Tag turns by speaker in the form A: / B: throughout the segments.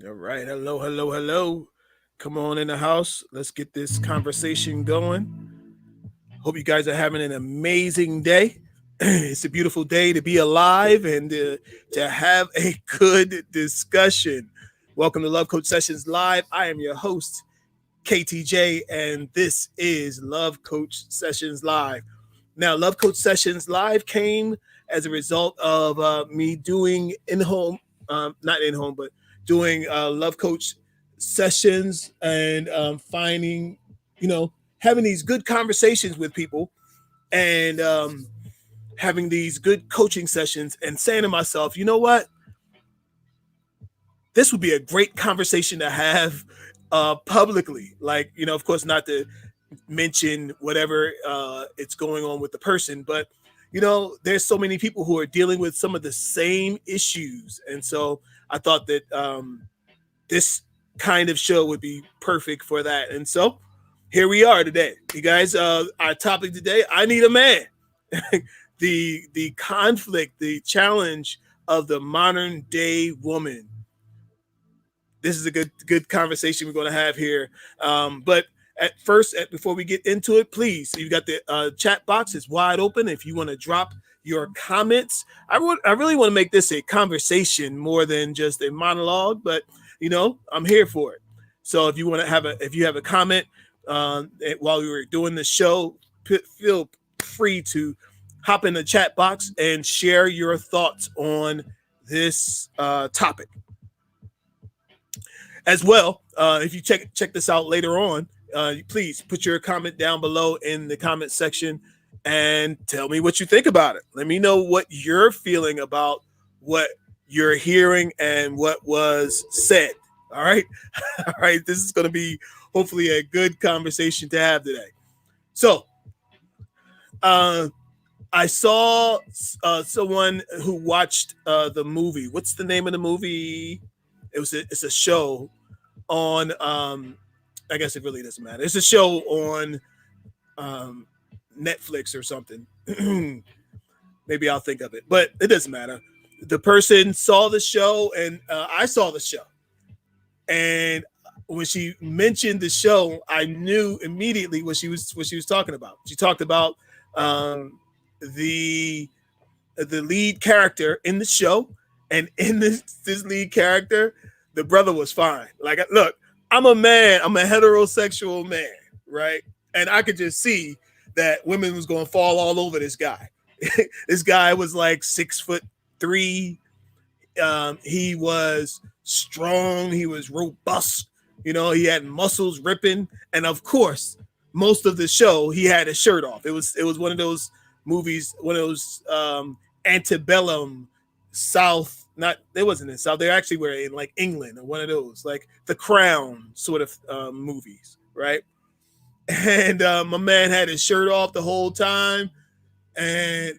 A: All right. Hello, hello, hello. Come on in the house. Let's get this conversation going. Hope you guys are having an amazing day. It's a beautiful day to be alive and to have a good discussion. Welcome to Love Coach Sessions Live. I am your host, KTJ, and this is Love Coach Sessions Live. Now, Love Coach Sessions Live came as a result of me doing not in home, but doing Love Coach sessions and finding, having these good conversations with people and having these good coaching sessions and saying to myself, you know what? This would be a great conversation to have publicly. Like, of course, not to mention whatever it's going on with the person, but there's so many people who are dealing with some of the same issues, and so I thought that this kind of show would be perfect for that. And so here we are today, you guys. Our topic today: I need a man. The conflict, the challenge of the modern day woman. This is a good conversation we're going to have here. But at first, before we get into it, please, you've got the chat box is wide open. If you want to drop your comments, I really want to make this a conversation more than just a monologue. But I'm here for it. So if you want to if you have a comment while we were doing the show, feel free to hop in the chat box and share your thoughts on this topic. As well, if you check this out later on, please put your comment down below in the comment section and tell me what you think about it. Let me know what you're feeling about what you're hearing and what was said. All right. All right. This is going to be hopefully a good conversation to have today. So, I saw someone who watched the movie. What's the name of the movie? It's a show on I guess it really doesn't matter. It's a show on Netflix or something. Maybe I'll think of it, but it doesn't matter. The person saw the show, and I saw the show. And when she mentioned the show, I knew immediately what she was talking about. She talked about the lead character in the show, and in this lead character, the brother was fine. Like, look, I'm a man. I'm a heterosexual man, right? And I could just see that women was going to fall all over this guy. This guy was like 6'3". He was strong. He was robust. He had muscles ripping. And of course, most of the show, he had his shirt off. It was one of those movies, one of those antebellum South. Not, it wasn't in South. They actually were in like England or one of those, like The Crown sort of movies, right? And my man had his shirt off the whole time, and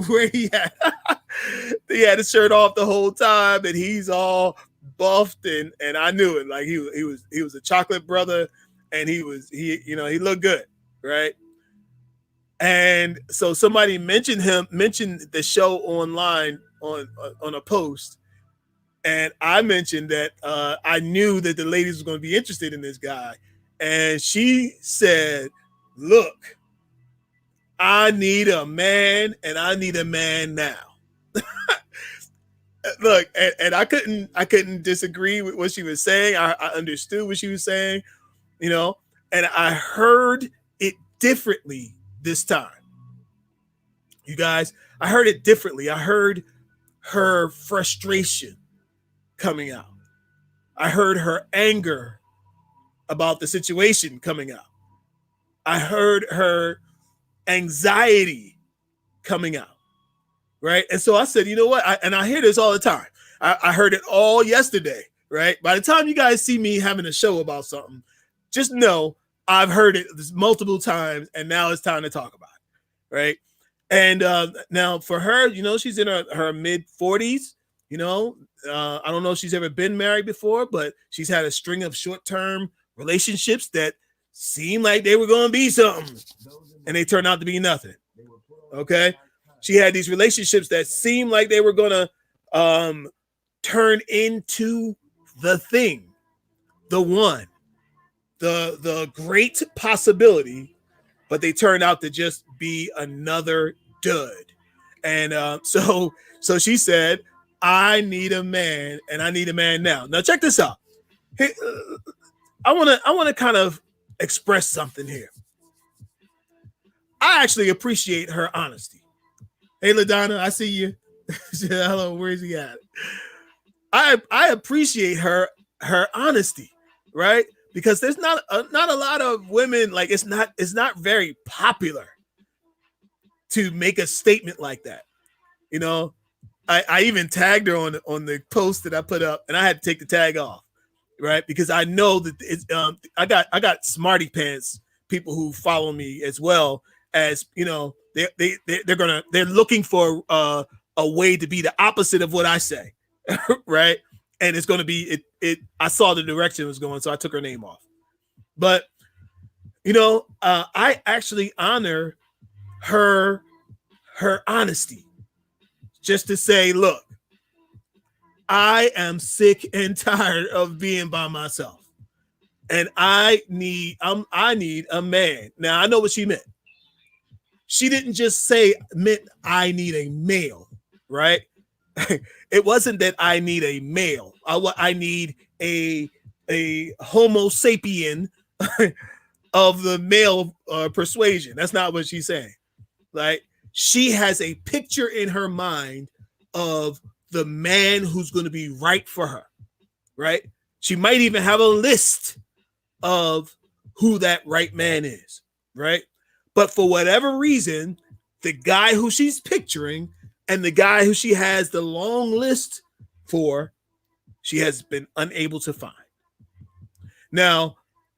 A: where he had his shirt off the whole time, and he's all buffed, and I knew it. Like he was a chocolate brother, and he looked good, right? And so somebody mentioned the show online on a post, and I mentioned that I knew that the ladies were going to be interested in this guy, and she said, "Look, I need a man, and I need a man now." Look, and I couldn't disagree with what she was saying. I understood what she was saying, and I heard it differently this time. You guys, I heard it differently. I heard her frustration coming out. I heard her anger about the situation coming out. I heard her anxiety coming out. Right. And so I said, you know what? I hear this all the time. I heard it all yesterday. Right. By the time you guys see me having a show about something, just know I've heard it multiple times, and now it's time to talk about it. Right. And now for her, she's in her mid 40s. I don't know if she's ever been married before, but she's had a string of short-term relationships that seemed like they were going to be something, and they turned out to be nothing. Okay. She had these relationships that seemed like they were going to turn into the thing, the one, the great possibility, but they turned out to just be another dud. And so she said, "I need a man, and I need a man now." Now check this out. Hey, I wanna kind of express something here. I actually appreciate her honesty. Hey, Ladonna, I see you. Hello, where's he at? I appreciate her honesty, right? Because there's not a lot of women, like it's not very popular to make a statement like that. You know, I even tagged her on the post that I put up, and I had to take the tag off, right? Because I know that it's I got smarty pants people who follow me as well, as they're looking for a way to be the opposite of what I say, right? And it's gonna be it. I saw the direction it was going, so I took her name off. But I actually honor her her honesty, just to say, look, I am sick and tired of being by myself, and I need a man. Now I know what she meant. She didn't just say meant I need a male, right? It wasn't that I need a male. I need a Homo sapien of the male persuasion. That's not what she's saying. Like, she has a picture in her mind of the man who's going to be right for her, right? She might even have a list of who that right man is, right? But for whatever reason, the guy who she's picturing and the guy who she has the long list for, she has been unable to find. Now,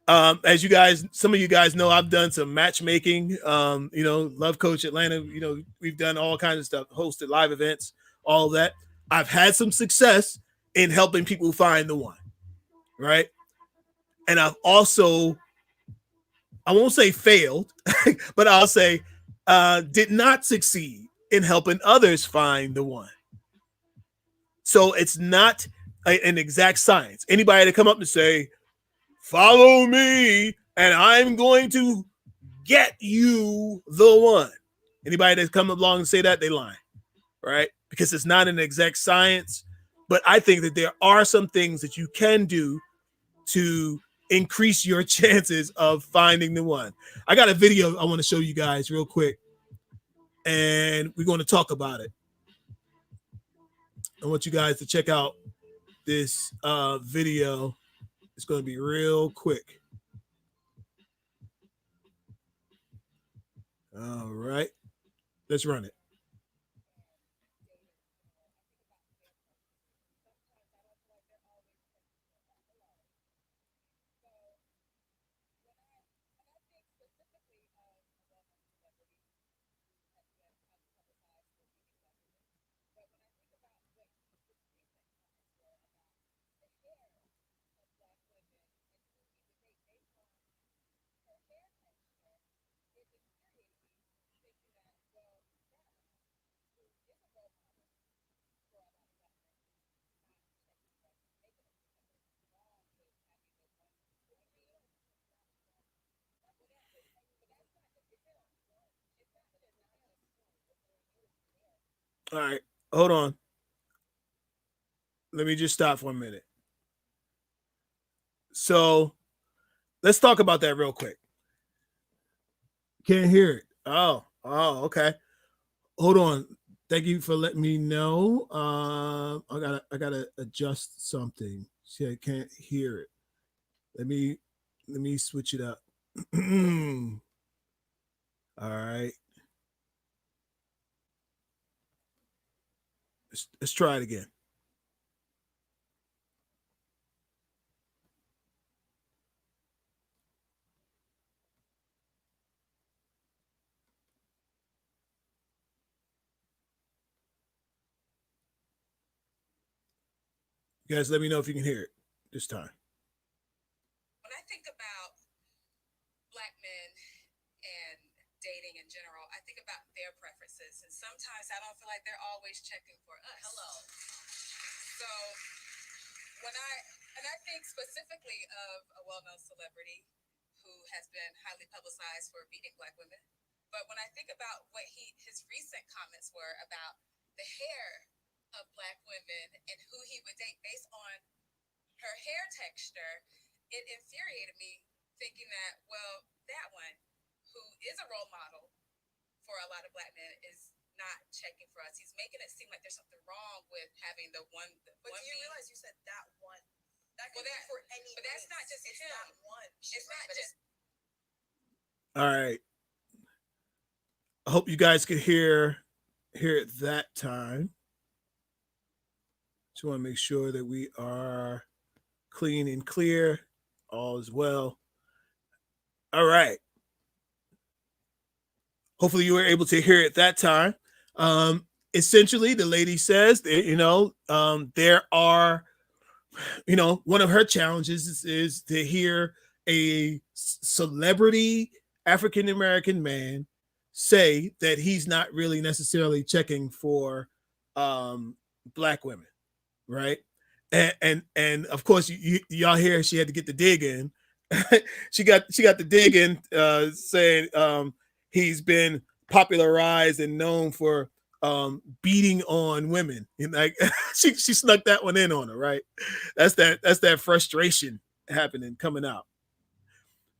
A: as some of you guys know, I've done some matchmaking. Love Coach Atlanta. We've done all kinds of stuff, hosted live events, all of that. I've had some success in helping people find the one, right? And I've also, I won't say failed, but I'll say did not succeed in helping others find the one. So it's not an exact science. Anybody to come up and say, follow me and I'm going to get you the one. Anybody that's come along and say that, they lying, right? Because it's not an exact science. But I think that there are some things that you can do to increase your chances of finding the one. I got a video I want to show you guys real quick, and we're going to talk about it. I want you guys to check out this video. It's going to be real quick. All right, let's run it. All right, hold on. Let me just stop for a minute. So let's talk about that real quick. Can't hear it. Okay. Hold on. Thank you for letting me know. I gotta adjust something. See, I can't hear it. Let me switch it up. All right. Let's try it again. You guys, let me know if you can hear it this time.
B: When I think about Black men and dating in general, I think about their preferences. And sometimes I don't feel like they're always checking for us. Hello. So when I And I think specifically of a well-known celebrity who has been highly publicized for beating black women. But when I think about what his recent comments were about the hair of black women and who he would date based on her hair texture, it infuriated me thinking that, well, that one who is a role model for a lot of black men is not checking for us. He's making it seem like there's something wrong with having the one.
C: But do you realize you said that one? That could be for any.
B: But that's not just
C: it's
B: him.
C: That one.
B: It's not just.
A: All right. I hope you guys could hear it that time. Just want to make sure that we are clean and clear. All is well. All right. Hopefully you were able to hear it that time. Essentially, the lady says that, there are, one of her challenges is to hear a celebrity African American man say that he's not really necessarily checking for black women, right? And of course, y'all hear she had to get the dig in. she got the dig in, saying he's been popularized and known for beating on women. And like she snuck that one in on her, right? That's that frustration happening coming out.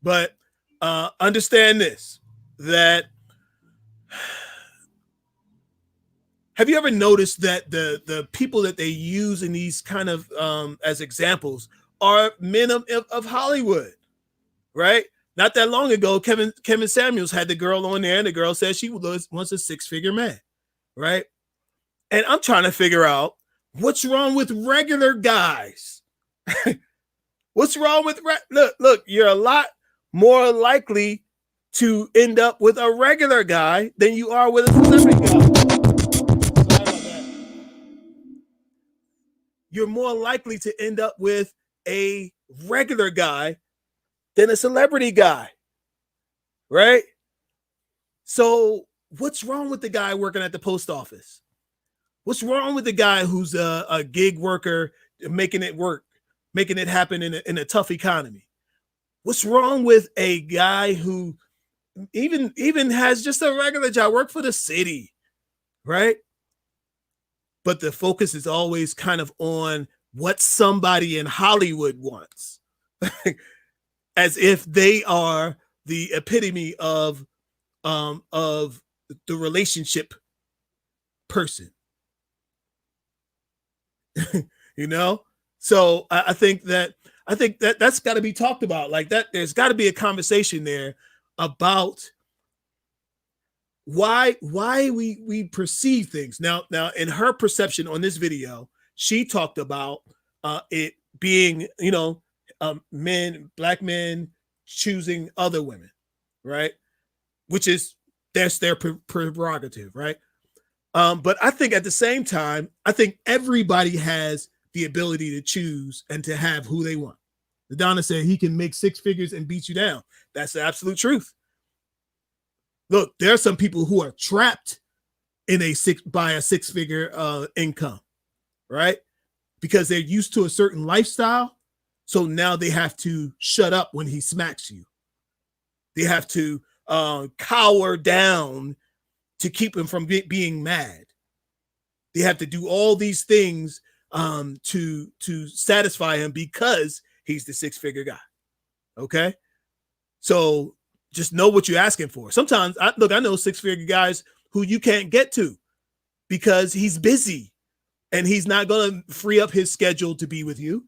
A: But understand this, that have you ever noticed that the people that they use in these kind of as examples are men of Hollywood, right? Not that long ago, Kevin Samuels had the girl on there, and the girl said she wants a six-figure man, right? And I'm trying to figure out what's wrong with regular guys. What's wrong with look? You're a lot more likely to end up with a regular guy than you are with a celebrity guy. You're more likely to end up with a regular guy than a celebrity guy, right? So what's wrong with the guy working at the post office? What's wrong with the guy who's a gig worker, making it work, making it happen in a tough economy? What's wrong with a guy who even has just a regular job, work for the city, right? But the focus is always kind of on what somebody in Hollywood wants, as if they are the epitome of the relationship person. So I think that's got to be talked about. Like that, there's got to be a conversation there about why we perceive things. Now in her perception on this video, she talked about it being black men choosing other women, right? Which is that's their prerogative, right? But I think at the same time, I think everybody has the ability to choose and to have who they want. Donna said he can make six figures and beat you down. That's the absolute truth. Look, there are some people who are trapped in a six-figure income, right? Because they're used to a certain lifestyle. So now they have to shut up when he smacks you. They have to cower down to keep him from being mad. They have to do all these things to satisfy him because he's the six-figure guy. Okay, so just know what you're asking for. Sometimes, I know six-figure guys who you can't get to because he's busy and he's not going to free up his schedule to be with you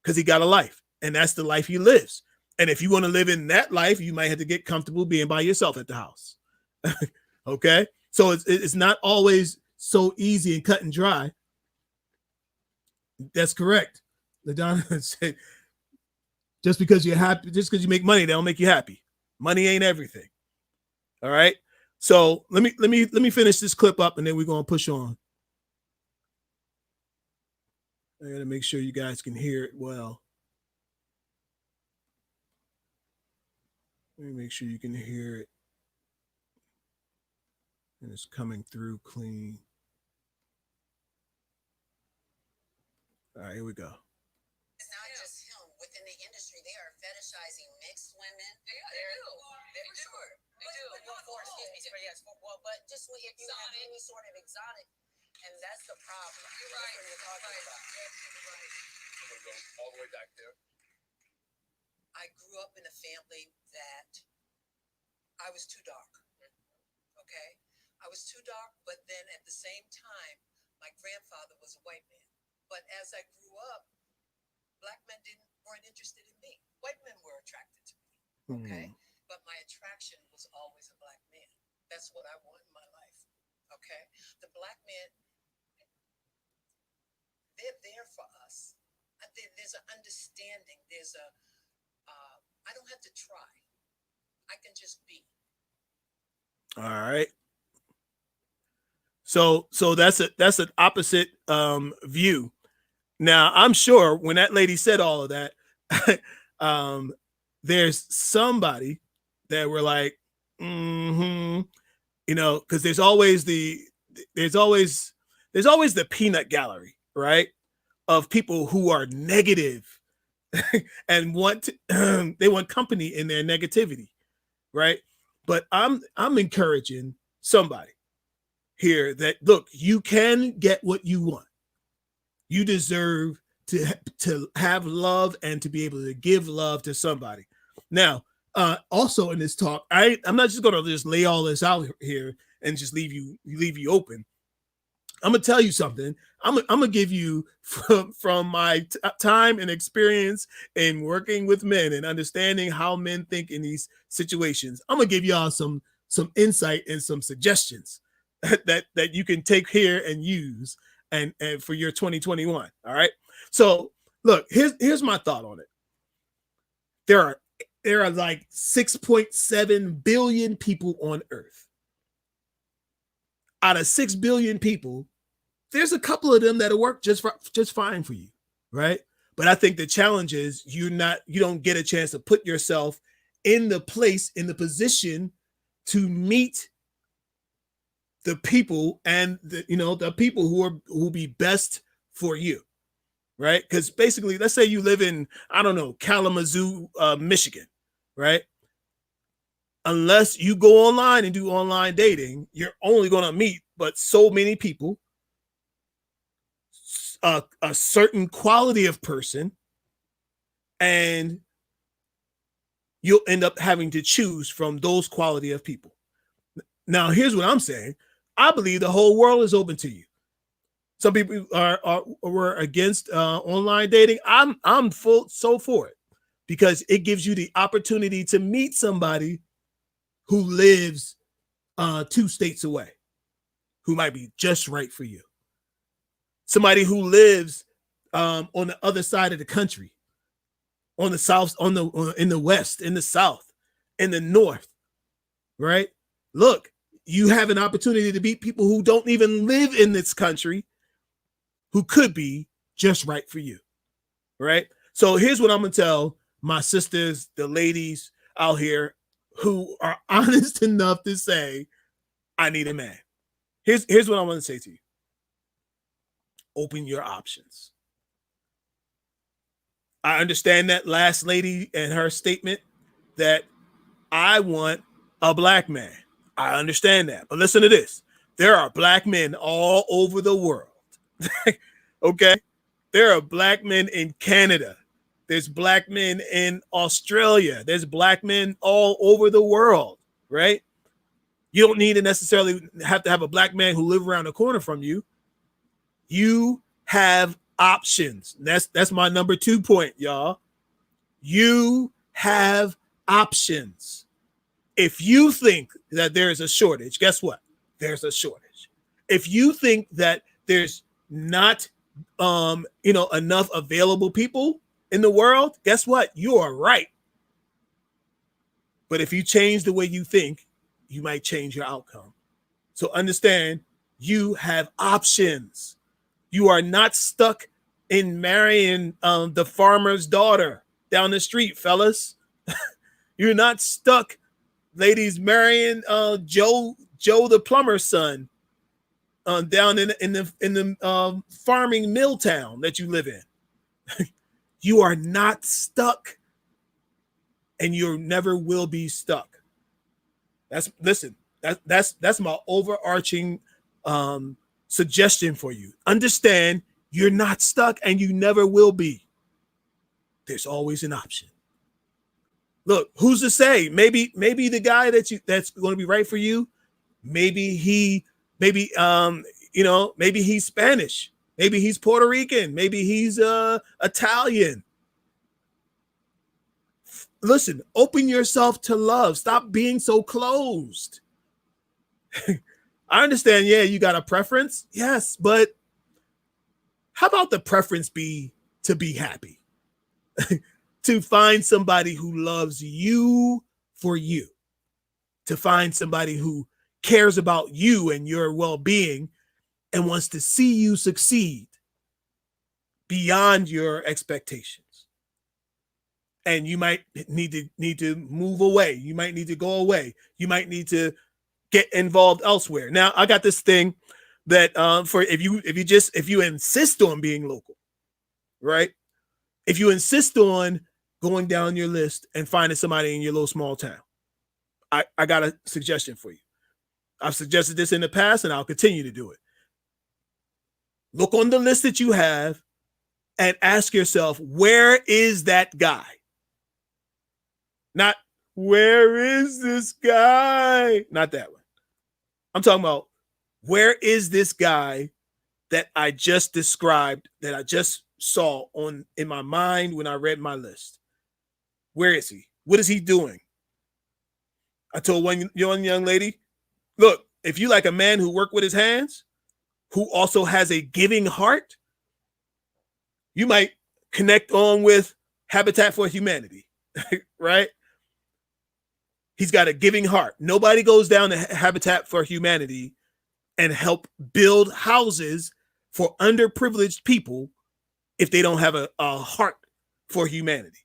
A: because he got a life, and that's the life he lives. And if you want to live in that life, you might have to get comfortable being by yourself at the house. Okay, so it's not always so easy and cut and dry. That's correct. LaDonna said, just because you're happy, just because you make money, that'll make you happy. Money ain't everything. All right. So let me finish this clip up, and then we're gonna push on. I gotta make sure you guys can hear it well. Let me make sure you can hear it. And it's coming through clean. All right, here we go.
B: It's not just fetishizing mixed women. Yeah, they do. For sure. They do. Yes. Well, but just if you have any sort of exotic, and that's the problem. You're right. That's what you're talking about. Absolutely right. I'm going to go all the way back there. I grew up in a family that I was too dark. Okay? I was too dark, but then at the same time, my grandfather was a white man. But as I grew up, black men weren't interested in me. White men were attracted to me. Okay? But my attraction was always a black man. That's what I want in my life. Okay? The black men, they're there for us. There's an understanding. There's I don't have to try. I can just be.
A: All right. So that's an opposite view. Now I'm sure when that lady said all of that, there's somebody that were like, because there's always the peanut gallery, right? Of people who are negative and they want company in their negativity, right? But I'm encouraging somebody here that look, you can get what you want. You deserve to have love and to be able to give love to somebody. Now, also in this talk, I'm not just going to just lay all this out here and just leave you open. I'm gonna tell you something. I'm gonna give you from my time and experience in working with men and understanding how men think in these situations. I'm gonna give y'all some insight and some suggestions that you can take here and use and for your 2021. All right. So look, here's my thought on it. There are like 6.7 billion people on Earth. Out of 6 billion people, there's a couple of them that'll work just fine for you, right? But I think the challenge is you don't get a chance to put yourself in the position to meet the people and the people who will be best for you, right? Because basically, let's say you live in, I don't know, Kalamazoo, Michigan, right? Unless you go online and do online dating, you're only going to meet but so many people, a certain quality of person, and you'll end up having to choose from those quality of people. Now, here's what I'm saying. I believe the whole world is open to you. Some people were against online dating. I'm so for it because it gives you the opportunity to meet somebody who lives 2 states away, who might be just right for you. Somebody who lives on the other side of the country, on the south, in the west, in the south, in the north, right? Look, you have an opportunity to meet people who don't even live in this country, who could be just right for you, right? So here's what I'm gonna tell my sisters, the ladies out here who are honest enough to say, I need a man. Here's what I want to say to you. Open your options. I understand that last lady and her statement that I want a black man. I understand that. But listen to this. There are black men all over the world. Okay? There are black men in Canada. There's black men in Australia. There's black men all over the world, right? You don't need to necessarily have to have a black man who lives around the corner from you. You have options. That's my number 2 point, y'all. You have options. If you think that there is a shortage, guess what? There's a shortage. If you think that there's not enough available people in the world, guess what? You are right. But if you change the way you think, you might change your outcome. So understand, you have options. You are not stuck in marrying the farmer's daughter down the street, fellas. You're not stuck, ladies, marrying Joe the plumber's son down in the farming mill town that you live in. You are not stuck. and you never will be stuck. That's my overarching suggestion for you. Understand you're not stuck and you never will be. There's always an option. Look, who's to say? Maybe the guy that's going to be right for you, maybe he maybe maybe he's Spanish, maybe he's Puerto Rican, maybe he's Italian. Listen, open yourself to love. Stop being so closed. I understand, yeah, you got a preference. Yes, but how about the preference be to be happy? To find somebody who loves you for you, to find somebody who cares about you and your well-being and wants to see you succeed beyond your expectations. And you might need to move away. You might need to go away. You might need to get involved elsewhere. Now, I got this thing that for if you insist on being local, right? If you insist on going down your list and finding somebody in your little small town, I got a suggestion for you. I've suggested this in the past and I'll continue to do it. Look on the list that you have and ask yourself, where is that guy? Not, where is this guy? Not that one. I'm talking about, where is this guy that I just described, that I just saw in my mind when I read my list? Where is he? What is he doing? I told one young lady, look, if you like a man who works with his hands, who also has a giving heart, you might connect on with Habitat for Humanity, right? He's got a giving heart. Nobody goes down to Habitat for Humanity and help build houses for underprivileged people if they don't have a heart for humanity,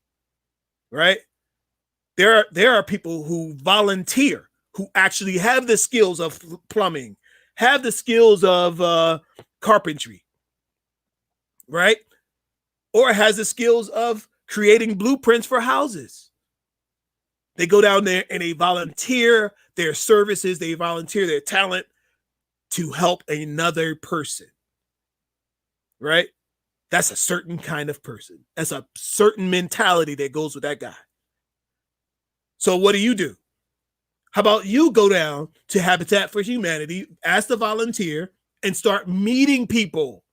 A: right? There are people who volunteer, who actually have the skills of plumbing, have the skills of carpentry, right? Or has the skills of creating blueprints for houses. They go down there and they volunteer their services, they volunteer their talent to help another person, right? That's a certain kind of person. That's a certain mentality that goes with that guy. So what do? How about you go down to Habitat for Humanity, ask to volunteer, and start meeting people?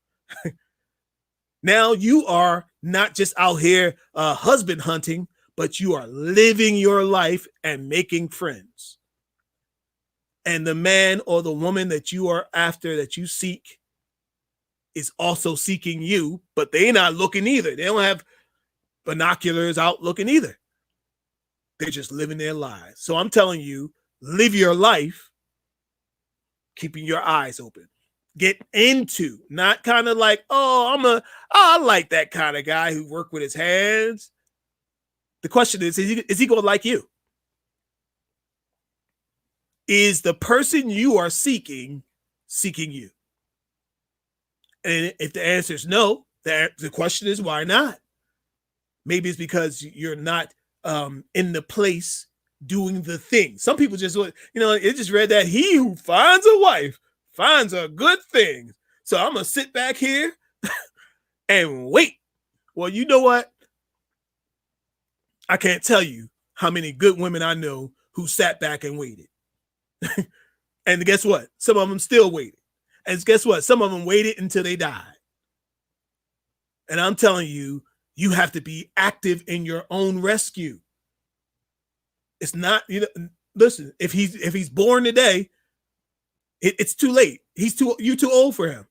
A: Now you are not just out here husband hunting, but you are living your life and making friends. And the man or the woman that you are after, that you seek, is also seeking you, but they're not looking either. They don't have binoculars out looking either. They're just living their lives. So I'm telling you, live your life keeping your eyes open. Get into, not kind of like, I like that kind of guy who worked with his hands. The question is he going to like you? Is the person you are seeking you? And if the answer is no, the question is, why not? Maybe it's because you're not in the place doing the thing. Some people just, it just read that he who finds a wife finds a good thing. So I'm going to sit back here and wait. Well, you know what? I can't tell you how many good women I know who sat back and waited. And guess what? Some of them still waited. And guess what? Some of them waited until they died. And I'm telling you, you have to be active in your own rescue. It's not, listen, if he's born today, it's too late. You're too old for him.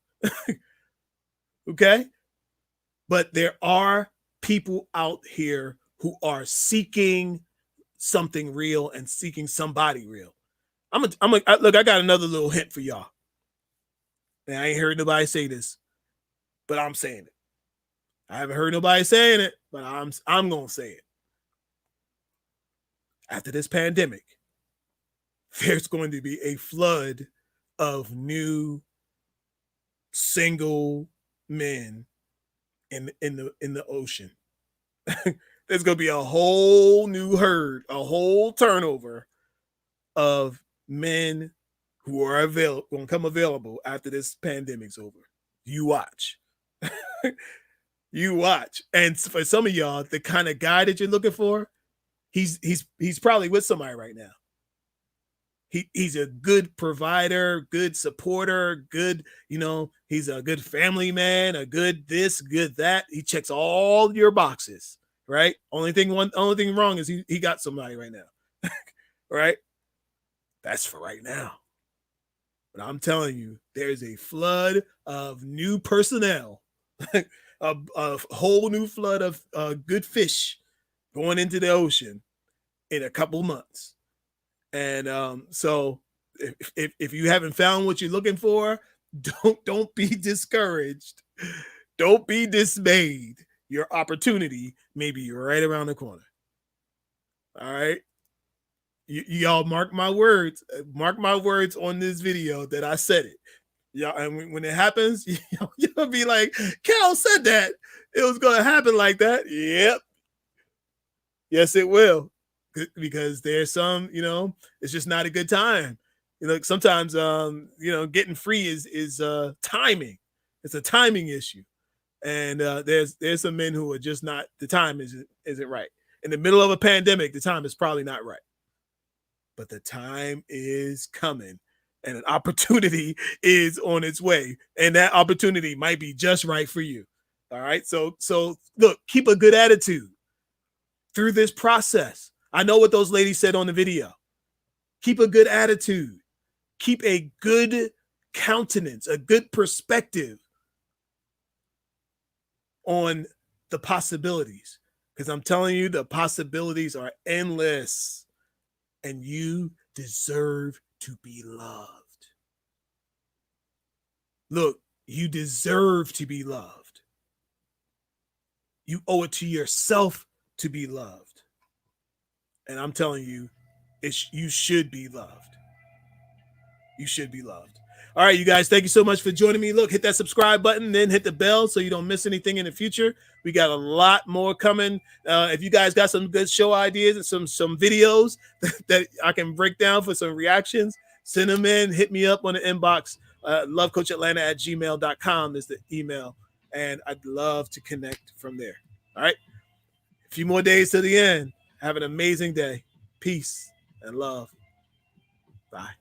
A: Okay? But there are people out here who are seeking something real and seeking somebody real. Look, I got another little hint for y'all. And I ain't heard nobody say this, but I'm saying it. I haven't heard nobody saying it, but I'm going to say it. After this pandemic, there's going to be a flood of new single men in the ocean. There's gonna be a whole new herd, a whole turnover of men who are available, gonna come available after this pandemic's over. You watch. You watch. And for some of y'all, the kind of guy that you're looking for, he's probably with somebody right now. He's a good provider, good supporter, good, he's a good family man, a good this, good that. He checks all your boxes, right? Only thing wrong is he got somebody right now. Right? That's for right now. But I'm telling you, there's a flood of new personnel, a whole new flood of good fish going into the ocean in a couple months. And so if you haven't found what you're looking for, don't be discouraged. Don't be dismayed. Your opportunity may be right around the corner. All right. Y'all mark my words. Mark my words on this video that I said it. Yeah, and when it happens, you'll be like, Cal said that. It was going to happen like that. Yep. Yes, it will. Because there's some, it's just not a good time. Sometimes, getting free is timing. It's a timing issue. And there's some men who are just not, the time isn't right. In the middle of a pandemic, the time is probably not right. But the time is coming and an opportunity is on its way. And that opportunity might be just right for you. All right. So look, keep a good attitude through this process. I know what those ladies said on the video. Keep a good attitude. Keep a good countenance, a good perspective on the possibilities. Because I'm telling you, the possibilities are endless. And you deserve to be loved. Look, you deserve to be loved. You owe it to yourself to be loved. And I'm telling you, you should be loved. You should be loved. All right, you guys, thank you so much for joining me. Look, hit that subscribe button, then hit the bell so you don't miss anything in the future. We got a lot more coming. If you guys got some good show ideas and some videos that I can break down for some reactions, send them in. Hit me up on the inbox. lovecoachatlanta@gmail.com is the email. And I'd love to connect from there. All right. A few more days to the end. Have an amazing day. Peace and love. Bye.